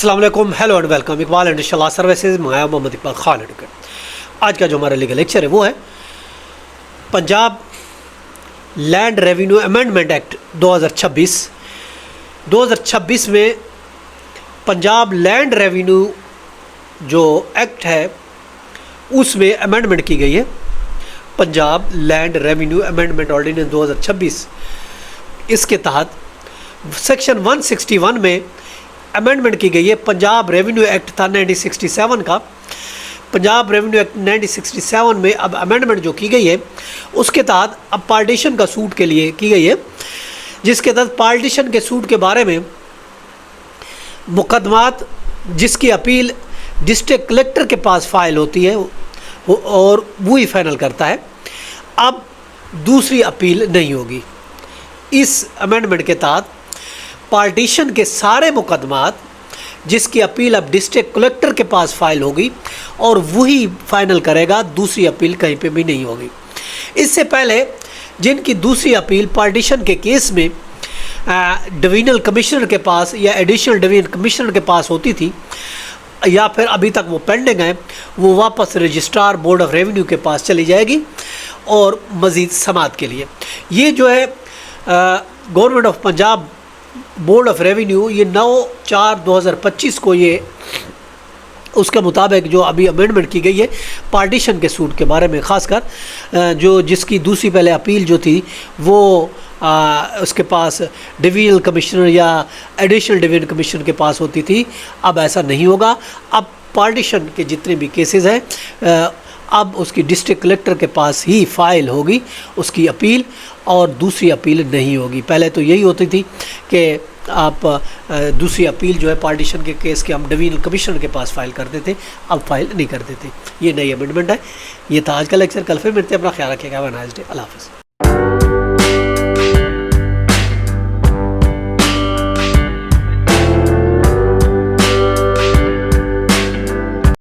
अस्सलाम वालेकुम, hello and welcome. Iqbal and इंशाल्लाह सर्विसेज मैं मोहम्मद इकबाल खान एडवोकेट। आज का जो हमारा लीगल लेक्चर है वो है Punjab land revenue amendment act 2026। 2026 में पंजाब लैंड रेवेन्यू जो एक्ट है उसमें अमेंडमेंट की गई है। Punjab land revenue amendment ordinance 2026, इसके तहत सेक्शन 161 में अमेंडमेंट की गई है। पंजाब रेवेन्यू एक्ट था 1967 का। पंजाब रेवेन्यू एक्ट 1967 में अब अमेंडमेंट जो की गई है उसके तहत अब पार्टीशन का सूट के लिए की गई है, जिसके तहत पार्टीशन के सूट के बारे में मुकदमात जिसकी अपील डिस्ट्रिक्ट कलेक्टर के पास फाइल होती है और वो ही फाइनल करता है। अब दूसरी अपील नहीं होगी। इस अमेंडमेंट के तहत पार्टीशन के सारे मुकदमात जिसकी अपील अब डिस्ट्रिक्ट कलेक्टर के पास फाइल होगी और वही फाइनल करेगा, दूसरी अपील कहीं पे भी नहीं होगी। इससे पहले जिनकी दूसरी अपील पार्टीशन के केस में डिवीजनल कमिश्नर के पास या एडिशनल डिवीजन कमिश्नर के पास होती थी या फिर अभी तक वो पेंडिंग है, वो वापस रजिस्ट्रार बोर्ड ऑफ रेवेन्यू के पास चली जाएगी और मज़ीद समाअत के लिए। ये जो है government of Punjab board of revenue ये 9/4/2025 को ये उसके मुताबिक जो अभी अमेंडमेंट की गई है पार्टीशन के सूट के बारे में, ख़ासकर जो जिसकी दूसरी पहले अपील जो थी वो उसके पास डिवीजनल कमिश्नर या एडिशनल डिवीजन कमिश्नर के पास होती थी, अब ऐसा नहीं होगा। अब पार्टीशन के जितने भी केसेस हैं अब उसकी डिस्ट्रिक्ट कलेक्टर के पास ही फाइल होगी उसकी अपील और दूसरी अपील नहीं होगी। पहले तो यही होती थी कि आप दूसरी अपील जो है पार्टीशन के केस के हम डिवीजनल कमिश्नर के पास फाइल करते थे, अब फाइल नहीं करते थे। ये नई अमेंडमेंट है। ये था आज का लेक्चर। कल फिर मिलते हैं। अपना ख्याल रखिएगा। Have a nice day. अल्लाह हाफ़िज़।